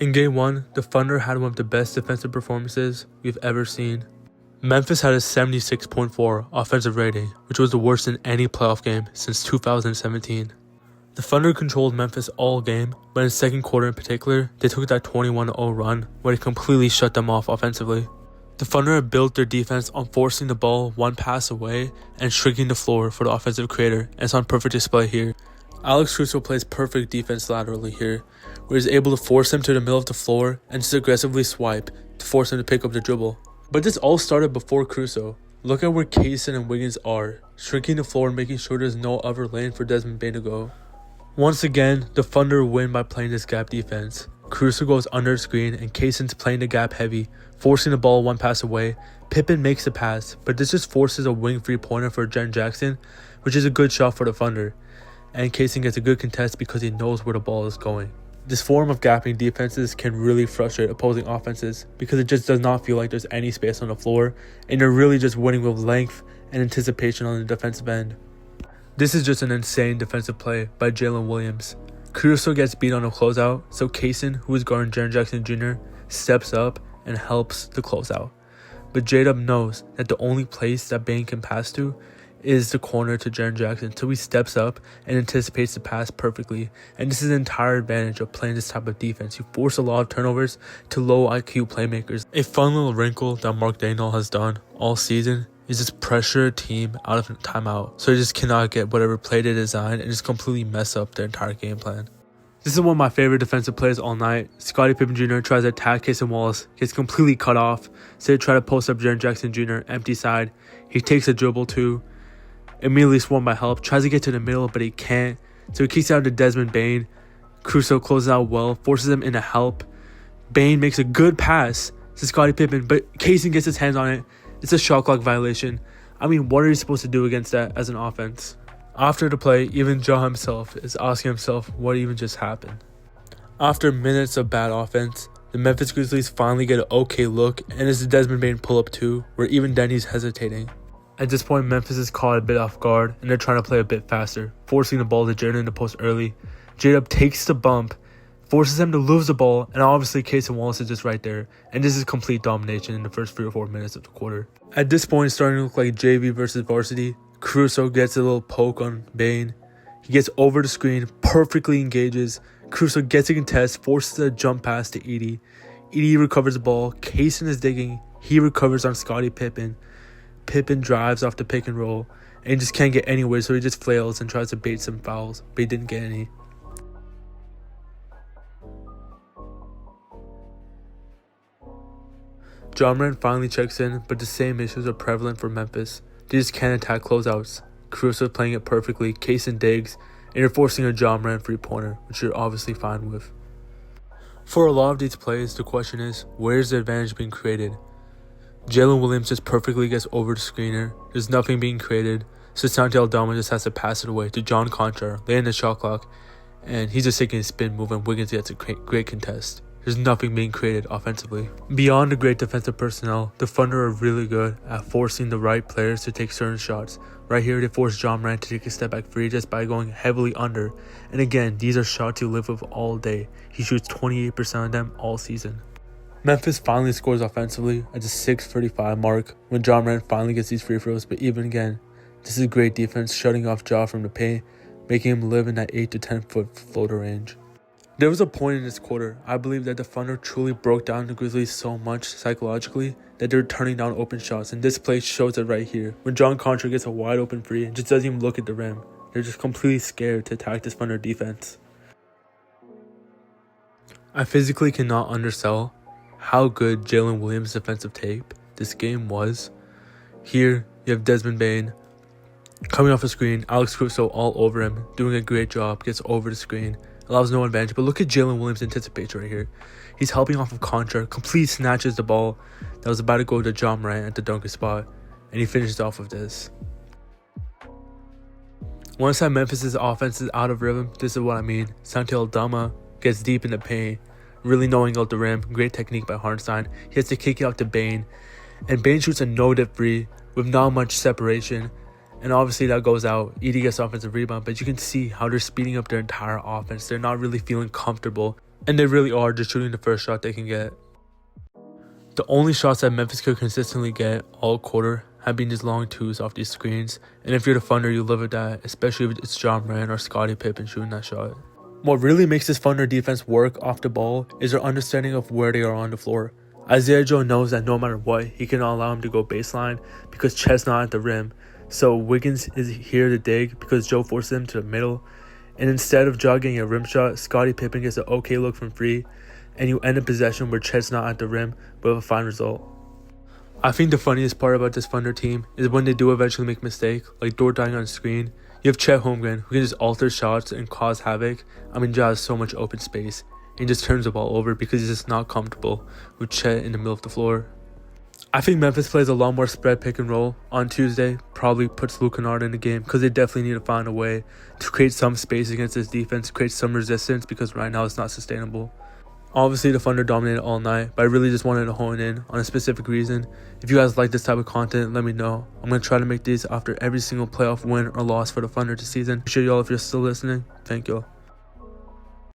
In Game 1, the Thunder had one of the best defensive performances we've ever seen. Memphis had a 76.4 offensive rating, which was the worst in any playoff game since 2017. The Thunder controlled Memphis all game, but in the second quarter in particular, they took that 21-0 run where it completely shut them off offensively. The Thunder had built their defense on forcing the ball one pass away and shrinking the floor for the offensive creator, and it's on perfect display here. Alex Caruso plays perfect defense laterally here, where he's able to force him to the middle of the floor and just aggressively swipe to force him to pick up the dribble. But this all started before Caruso. Look at where Kaysen and Wiggins are, shrinking the floor and making sure there's no other lane for Desmond Bane to go. Once again, the Thunder win by playing this gap defense. Caruso goes under the screen and Kaysen's playing the gap heavy, forcing the ball one pass away. Pippen makes the pass, but this just forces a wing three-pointer for Jaren Jackson, which is a good shot for the Thunder. And Kaysen gets a good contest because he knows where the ball is going. This form of gapping defenses can really frustrate opposing offenses because it just does not feel like there's any space on the floor, and you're really just winning with length and anticipation on the defensive end. This is just an insane defensive play by Jalen Williams. Caruso gets beat on a closeout, so Kaysen, who is guarding Jaren Jackson Jr., steps up and helps the closeout. But J-Dub knows that the only place that Bane can pass to is the corner to Jaren Jackson, so he steps up and anticipates the pass perfectly. And this is the entire advantage of playing this type of defense. You force a lot of turnovers to low IQ playmakers. A fun little wrinkle that Mark Daigneault has done all season is just pressure a team out of timeout, so they just cannot get whatever play they design and just completely mess up their entire game plan. This is one of my favorite defensive plays all night. Scottie Pippen Jr. tries to attack Kaysen Wallace, gets completely cut off, so they try to post up Jaren Jackson Jr. empty side. He takes a dribble too, immediately swarmed by help, tries to get to the middle but he can't, so he kicks out to Desmond Bane. Caruso closes out well, forces him into help. Bane makes a good pass to Scottie Pippen, but Kaysen gets his hands on it. It's a shot clock violation. I mean, what are you supposed to do against that as an offense? After the play, even Ja himself is asking himself what even just happened. After minutes of bad offense, the Memphis Grizzlies finally get an okay look, and it's the Desmond Bane pull-up too, where even then he's hesitating. At this point, Memphis is caught a bit off guard, and they're trying to play a bit faster, forcing the ball to Jaren in the post early. J-Dub takes the bump, forces him to lose the ball, and obviously Kaysen Wallace is just right there, and this is complete domination in the first 3 or 4 minutes of the quarter. At this point, it's starting to look like JV versus varsity. Caruso gets a little poke on Bane. He gets over the screen, perfectly engages. Caruso gets a contest, forces a jump pass to Edey. Edey recovers the ball. Kaysen is digging. He recovers on Scottie Pippen. Pippen drives off the pick and roll, and he just can't get anywhere, so he just flails and tries to bait some fouls, but he didn't get any. Ja Morant finally checks in, but the same issues are prevalent for Memphis. They just can't attack closeouts. Caruso is playing it perfectly, Kaysen digs, and you're forcing a Ja Morant three-pointer, which you're obviously fine with. For a lot of these plays, the question is, where's the advantage being created? Jalen Williams just perfectly gets over the screener. There's nothing being created, so Santi Aldama just has to pass it away to John Conchar, late in the shot clock, and he's just taking a spin move, and Wiggins gets a great contest. There's nothing being created offensively. Beyond the great defensive personnel, the Thunder are really good at forcing the right players to take certain shots. Right here, they force Ja Morant to take a step back three just by going heavily under. And again, these are shots you live with all day. He shoots 28% of them all season. Memphis finally scores offensively at the 6:35 mark when Ja Morant finally gets these free throws, but even again, this is great defense shutting off Ja from the paint, making him live in that 8 to 10 foot floater range. There was a point in this quarter, I believe, that the Thunder truly broke down the Grizzlies so much psychologically that they're turning down open shots, and this play shows it right here. When John Conchar gets a wide open three and just doesn't even look at the rim, they're just completely scared to attack this Thunder defense. I physically cannot undersell how good Jalen Williams' defensive tape this game was. Here, you have Desmond Bane coming off the screen, Alex Caruso all over him, doing a great job, gets over the screen, allows no advantage. But look at Jalen Williams' anticipation right here. He's helping off of Conchar, completely snatches the ball that was about to go to Ja Morant at the dunker spot, and he finishes off with this. Once that Memphis' offense is out of rhythm, this is what I mean. Santi Aldama gets deep in the paint, really knowing out the rim. Great technique by Hartenstein. He has to kick it out to Bane, and Bane shoots a no-dip free with not much separation, and obviously that goes out. Edey gets offensive rebound, but you can see how they're speeding up their entire offense. They're not really feeling comfortable And they really are just shooting the first shot they can get. The only shots that Memphis could consistently get all quarter have been these long twos off these screens, and if you're the Thunder, you live with that, especially if it's John Moran or Scottie Pippen shooting that shot. What really makes this Thunder defense work off the ball is their understanding of where they are on the floor. Isaiah Joe knows that no matter what, he cannot allow him to go baseline because Chet's not at the rim, so Wiggins is here to dig because Joe forces him to the middle, and instead of jogging a rim shot, Scottie Pippen gets an okay look from free, and you end a possession where Chet's not at the rim, but with a fine result. I think the funniest part about this Thunder team is when they do eventually make a mistake, like door dying on screen. You have Chet Holmgren, who can just alter shots and cause havoc. I mean, Ja has so much open space, and he just turns the ball over because he's just not comfortable with Chet in the middle of the floor. I think Memphis plays a lot more spread pick and roll on Tuesday, probably puts Luke Kennard in the game because they definitely need to find a way to create some space against this defense, create some resistance because right now it's not sustainable. Obviously, the Thunder dominated all night, but I really just wanted to hone in on a specific reason. If you guys like this type of content, let me know. I'm going to try to make these after every single playoff win or loss for the Thunder this season. Appreciate y'all if you're still listening. Thank y'all.